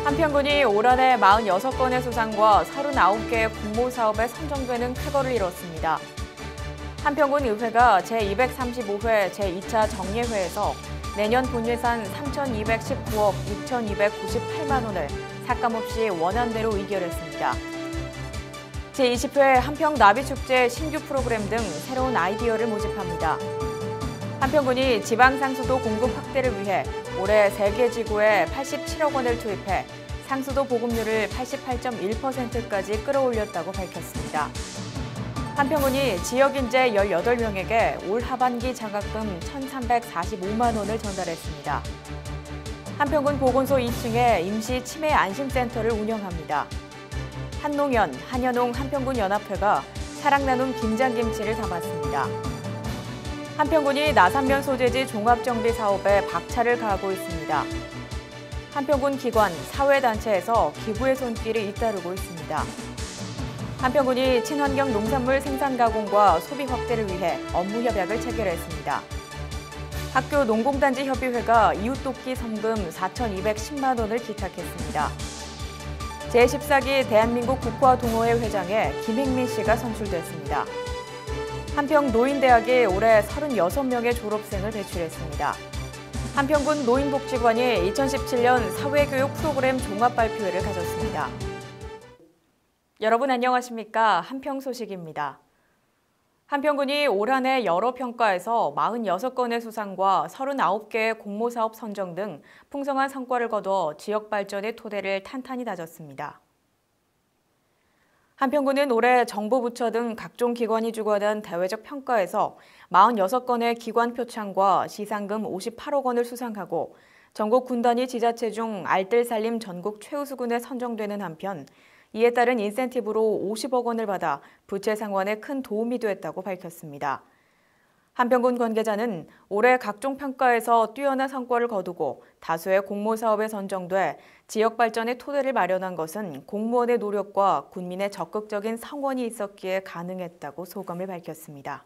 한평군이 올 한해 46건의 수상과 39개의 공모사업에 선정되는 쾌거를 이뤘습니다. 한평군 의회가 제235회 제2차 정례회에서 내년 본예산 3,219억 6,298만 원을 삭감없이 원안대로 의결했습니다. 제20회 한평나비축제 신규 프로그램 등 새로운 아이디어를 모집합니다. 한평군이 지방상수도 공급 확대를 위해 올해 3개 지구에 87억 원을 투입해 상수도 보급률을 88.1%까지 끌어올렸다고 밝혔습니다. 한평군이 지역인재 18명에게 올 하반기 장학금 1,345만 원을 전달했습니다. 한평군 보건소 2층에 임시 치매 안심센터를 운영합니다. 한농연, 한여농 한평군 연합회가 사랑나눔 김장김치를 담았습니다. 한평군이 나산면 소재지 종합정비 사업에 박차를 가하고 있습니다. 한평군 기관, 사회단체에서 기부의 손길이 잇따르고 있습니다. 한평군이 친환경 농산물 생산 가공과 소비 확대를 위해 업무 협약을 체결했습니다. 학교 농공단지 협의회가 이웃돕기 성금 4,210만 원을 기탁했습니다. 제14기 대한민국 국화동호회 회장에 김행민 씨가 선출됐습니다. 한평 노인대학이 올해 36명의 졸업생을 배출했습니다. 한평군 노인복지관이 2017년 사회교육 프로그램 종합발표회를 가졌습니다. 여러분 안녕하십니까? 한평 소식입니다. 한평군이 올 한해 여러 평가에서 46건의 수상과 39개의 공모사업 선정 등 풍성한 성과를 거둬 지역 발전의 토대를 탄탄히 다졌습니다. 한평군은 올해 정부 부처 등 각종 기관이 주관한 대외적 평가에서 46건의 기관 표창과 시상금 58억 원을 수상하고 전국 군단위 지자체 중 알뜰살림 전국 최우수군에 선정되는 한편 이에 따른 인센티브로 50억 원을 받아 부채 상환에 큰 도움이 됐다고 밝혔습니다. 한평군 관계자는 올해 각종 평가에서 뛰어난 성과를 거두고 다수의 공모사업에 선정돼 지역 발전의 토대를 마련한 것은 공무원의 노력과 군민의 적극적인 성원이 있었기에 가능했다고 소감을 밝혔습니다.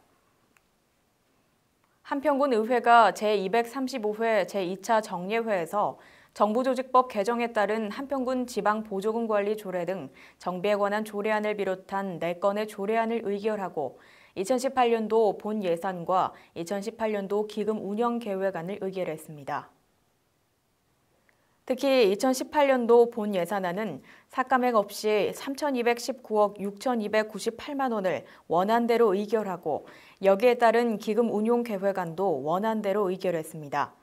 한평군 의회가 제235회 제2차 정례회에서 정부조직법 개정에 따른 한평군 지방보조금 관리 조례 등 정비에 관한 조례안을 비롯한 4건의 조례안을 의결하고 2018년도 본 예산과 2018년도 기금 운영 계획안을 의결했습니다. 특히 2018년도 본 예산안은 삭감액 없이 3,219억 6,298만 원을 원안대로 의결하고 여기에 따른 기금 운용 계획안도 원안대로 의결했습니다.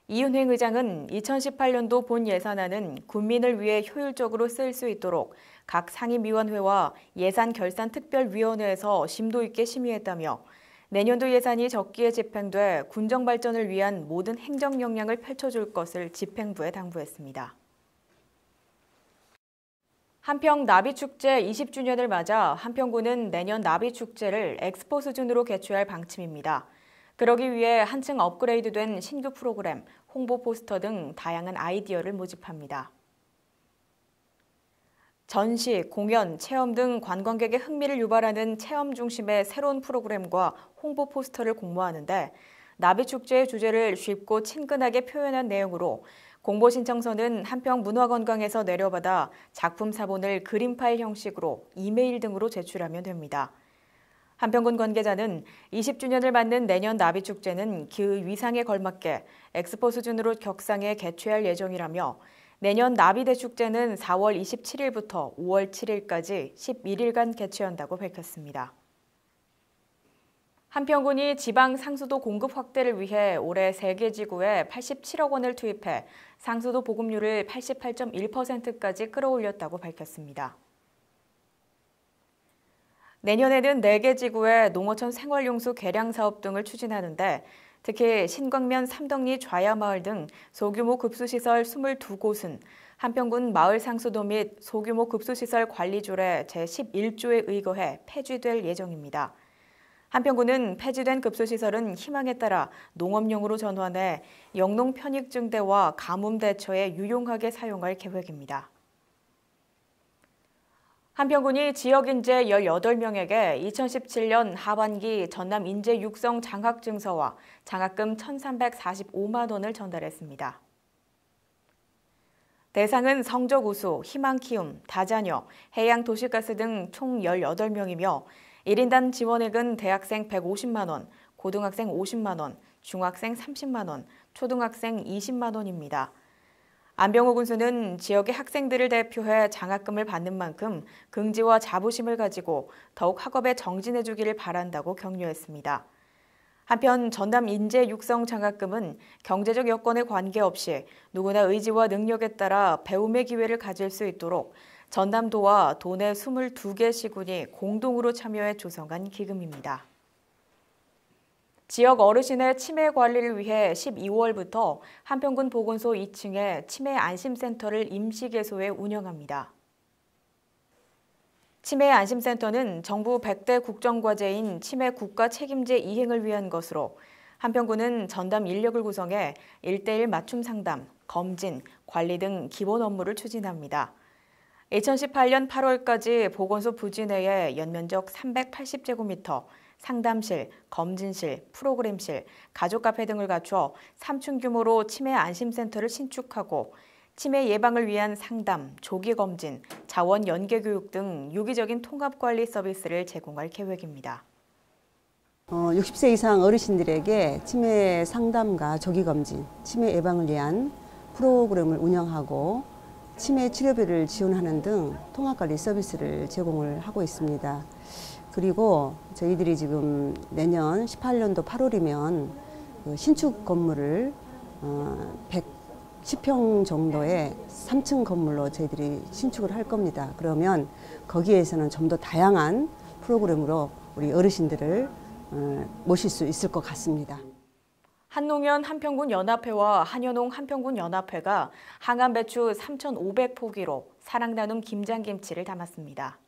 이윤행 의장은 2018년도 본 예산안은 군민을 위해 효율적으로 쓸 수 있도록 각 상임위원회와 예산결산특별위원회에서 심도 있게 심의했다며 내년도 예산이 적기에 집행돼 군정 발전을 위한 모든 행정 역량을 펼쳐줄 것을 집행부에 당부했습니다. 한평 나비축제 20주년을 맞아 한평군은 내년 나비축제를 엑스포 수준으로 개최할 방침입니다. 그러기 위해 한층 업그레이드된 신규 프로그램, 홍보 포스터 등 다양한 아이디어를 모집합니다. 전시, 공연, 체험 등 관광객의 흥미를 유발하는 체험 중심의 새로운 프로그램과 홍보 포스터를 공모하는데 나비축제의 주제를 쉽고 친근하게 표현한 내용으로 공모 신청서는 한평문화관광에서 내려받아 작품 사본을 그림 파일 형식으로 이메일 등으로 제출하면 됩니다. 한평군 관계자는 20주년을 맞는 내년 나비축제는 그 위상에 걸맞게 엑스포 수준으로 격상해 개최할 예정이라며 내년 나비대축제는 4월 27일부터 5월 7일까지 11일간 개최한다고 밝혔습니다. 한평군이 지방 상수도 공급 확대를 위해 올해 3개 지구에 87억 원을 투입해 상수도 보급률을 88.1%까지 끌어올렸다고 밝혔습니다. 내년에는 4개 지구에 농어촌 생활용수 개량 사업 등을 추진하는데 특히 신광면 삼덕리 좌야마을 등 소규모 급수시설 22곳은 한평군 마을 상수도 및 소규모 급수시설 관리조례 제11조에 의거해 폐지될 예정입니다. 한평군은 폐지된 급수시설은 희망에 따라 농업용으로 전환해 영농 편익증대와 가뭄 대처에 유용하게 사용할 계획입니다. 한평군이 지역인재 18명에게 2017년 하반기 전남 인재 육성 장학증서와 장학금 1,345만 원을 전달했습니다. 대상은 성적 우수, 희망 키움, 다자녀, 해양 도시가스 등 총 18명이며 1인당 지원액은 대학생 150만 원, 고등학생 50만 원, 중학생 30만 원, 초등학생 20만 원입니다. 안병호 군수는 지역의 학생들을 대표해 장학금을 받는 만큼 긍지와 자부심을 가지고 더욱 학업에 정진해주기를 바란다고 격려했습니다. 한편 전남 인재 육성 장학금은 경제적 여건에 관계없이 누구나 의지와 능력에 따라 배움의 기회를 가질 수 있도록 전남도와 도내 22개 시군이 공동으로 참여해 조성한 기금입니다. 지역 어르신의 치매 관리를 위해 12월부터 한평군 보건소 2층에 치매 안심센터를 임시 개소해 운영합니다. 치매 안심센터는 정부 100대 국정과제인 치매 국가 책임제 이행을 위한 것으로 한평군은 전담 인력을 구성해 1:1 맞춤 상담, 검진, 관리 등 기본 업무를 추진합니다. 2018년 8월까지 보건소 부지 내에 연면적 380제곱미터, 상담실, 검진실, 프로그램실, 가족 카페 등을 갖춰 3층 규모로 치매 안심센터를 신축하고 치매 예방을 위한 상담, 조기 검진, 자원 연계 교육 등 유기적인 통합 관리 서비스를 제공할 계획입니다. 60세 이상 어르신들에게 치매 상담과 조기 검진, 치매 예방을 위한 프로그램을 운영하고 치매 치료비를 지원하는 등 통합 관리 서비스를 제공을 하고 있습니다. 그리고 저희들이 지금 내년 18년도 8월이면 신축 건물을 110평 정도의 3층 건물로 저희들이 신축을 할 겁니다. 그러면 거기에서는 좀 더 다양한 프로그램으로 우리 어르신들을 모실 수 있을 것 같습니다. 한농연 한평군 연합회와 한여농 한평군 연합회가 항암 배추 3,500포기로 사랑 나눔 김장김치를 담았습니다.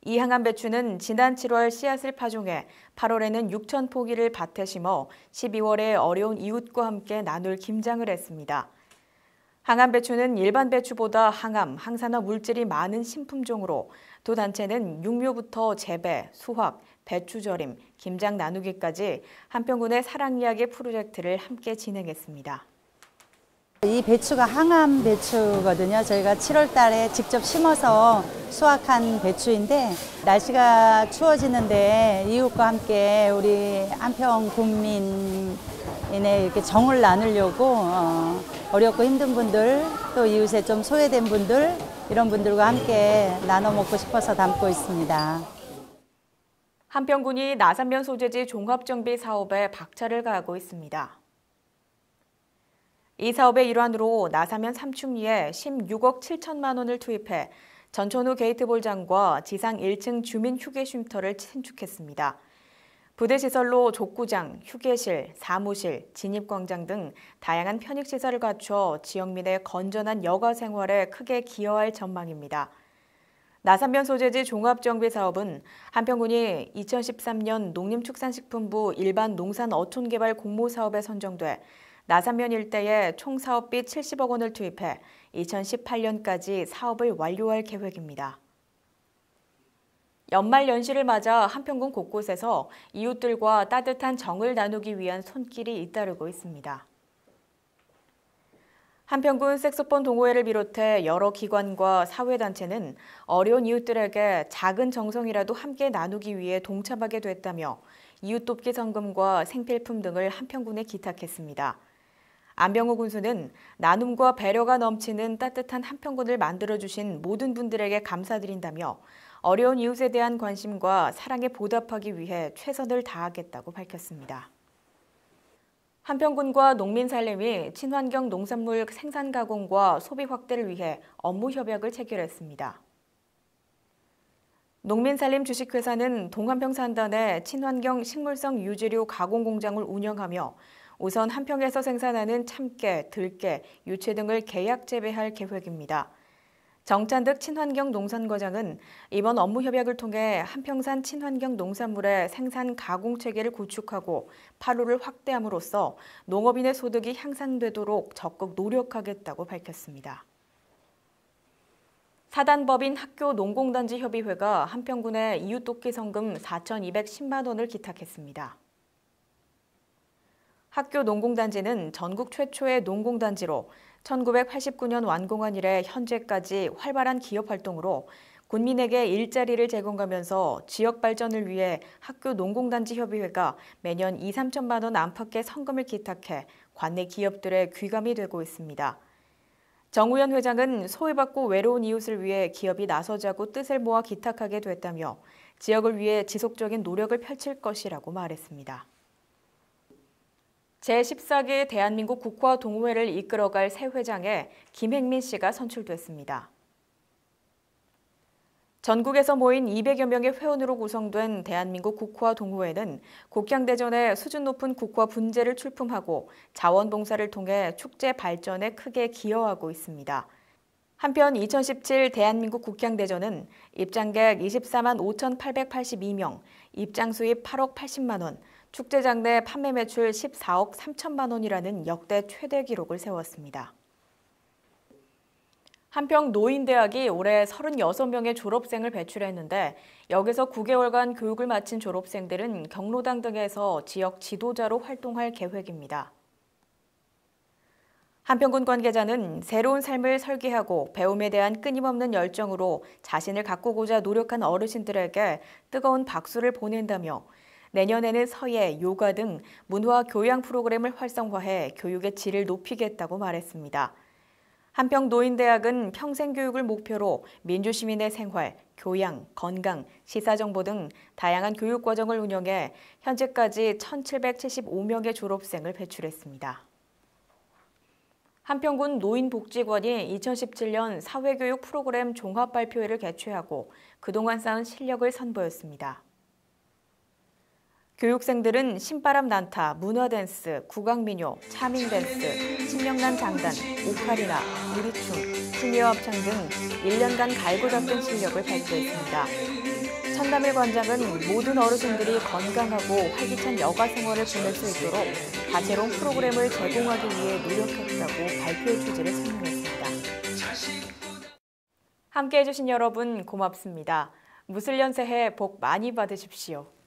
이 항암 배추는 지난 7월 씨앗을 파종해 8월에는 6,000포기를 밭에 심어 12월에 어려운 이웃과 함께 나눌 김장을 했습니다. 항암 배추는 일반 배추보다 항암, 항산화 물질이 많은 신품종으로 도 단체는 육묘부터 재배, 수확, 배추 절임, 김장 나누기까지 한평군의 사랑 이야기 프로젝트를 함께 진행했습니다. 이 배추가 항암 배추거든요. 저희가 7월 달에 직접 심어서 수확한 배추인데 날씨가 추워지는데 이웃과 함께 우리 한평 군민의 이렇게 정을 나누려고 어렵고 힘든 분들 또 이웃에 좀 소외된 분들 이런 분들과 함께 나눠 먹고 싶어서 담고 있습니다. 한평군이 나산면 소재지 종합정비 사업에 박차를 가하고 있습니다. 이 사업의 일환으로 나사면 삼충리에 16억 7천만 원을 투입해 전천후 게이트볼장과 지상 1층 주민 휴게 쉼터를 신축했습니다. 부대시설로 족구장, 휴게실, 사무실, 진입광장 등 다양한 편익시설을 갖춰 지역민의 건전한 여가 생활에 크게 기여할 전망입니다. 나산면 소재지 종합정비사업은 한평군이 2013년 농림축산식품부 일반 농산 어촌개발 공모사업에 선정돼 나산면 일대에 총 사업비 70억 원을 투입해 2018년까지 사업을 완료할 계획입니다. 연말 연시를 맞아 한평군 곳곳에서 이웃들과 따뜻한 정을 나누기 위한 손길이 잇따르고 있습니다. 한평군 색소폰 동호회를 비롯해 여러 기관과 사회단체는 어려운 이웃들에게 작은 정성이라도 함께 나누기 위해 동참하게 됐다며 이웃 돕기 성금과 생필품 등을 한평군에 기탁했습니다. 안병호 군수는 나눔과 배려가 넘치는 따뜻한 한평군을 만들어주신 모든 분들에게 감사드린다며 어려운 이웃에 대한 관심과 사랑에 보답하기 위해 최선을 다하겠다고 밝혔습니다. 한평군과 농민살림이 친환경 농산물 생산 가공과 소비 확대를 위해 업무 협약을 체결했습니다. 농민살림 주식회사는 동한평 산단에 친환경 식물성 유재료 가공 공장을 운영하며 우선 한평에서 생산하는 참깨, 들깨, 유채 등을 계약 재배할 계획입니다. 정찬득 친환경 농산과장은 이번 업무 협약을 통해 한평산 친환경 농산물의 생산 가공 체계를 구축하고 판로를 확대함으로써 농업인의 소득이 향상되도록 적극 노력하겠다고 밝혔습니다. 사단법인 학교 농공단지 협의회가 한평군에 이웃 돕기 성금 4,210만 원을 기탁했습니다. 학교 농공단지는 전국 최초의 농공단지로 1989년 완공한 이래 현재까지 활발한 기업 활동으로 군민에게 일자리를 제공하면서 지역 발전을 위해 학교 농공단지 협의회가 매년 2, 3천만 원 안팎의 성금을 기탁해 관내 기업들의 귀감이 되고 있습니다. 정우현 회장은 소외받고 외로운 이웃을 위해 기업이 나서자고 뜻을 모아 기탁하게 됐다며 지역을 위해 지속적인 노력을 펼칠 것이라고 말했습니다. 제14기 대한민국 국화 동호회를 이끌어갈 새 회장에 김행민 씨가 선출됐습니다. 전국에서 모인 200여 명의 회원으로 구성된 대한민국 국화 동호회는 국향대전에 수준 높은 국화 분재를 출품하고 자원봉사를 통해 축제 발전에 크게 기여하고 있습니다. 한편 2017 대한민국 국향대전은 입장객 24만 5,882명, 입장 수입 8억 80만 원, 축제 장내 판매 매출 14억 3천만 원이라는 역대 최대 기록을 세웠습니다. 한평 노인대학이 올해 36명의 졸업생을 배출했는데 여기서 9개월간 교육을 마친 졸업생들은 경로당 등에서 지역 지도자로 활동할 계획입니다. 한평군 관계자는 새로운 삶을 설계하고 배움에 대한 끊임없는 열정으로 자신을 가꾸고자 노력한 어르신들에게 뜨거운 박수를 보낸다며 내년에는 서예, 요가 등 문화 교양 프로그램을 활성화해 교육의 질을 높이겠다고 말했습니다. 한평 노인대학은 평생교육을 목표로 민주시민의 생활, 교양, 건강, 시사정보 등 다양한 교육과정을 운영해 현재까지 1,775명의 졸업생을 배출했습니다. 한평군 노인복지관이 2017년 사회교육 프로그램 종합발표회를 개최하고 그동안 쌓은 실력을 선보였습니다. 교육생들은 신바람 난타, 문화댄스, 국악민요, 차밍댄스, 신명난 장단, 오카리나, 우리춤, 시니어 합창 등 1년간 갈고 닦은 실력을 발표했습니다. 천남일 관장은 모든 어르신들이 건강하고 활기찬 여가 생활을 보낼 수 있도록 다채로운 프로그램을 제공하기 위해 노력했다고 발표의 취지를 설명했습니다. 함께해 주신 여러분 고맙습니다. 무술년 새해 복 많이 받으십시오.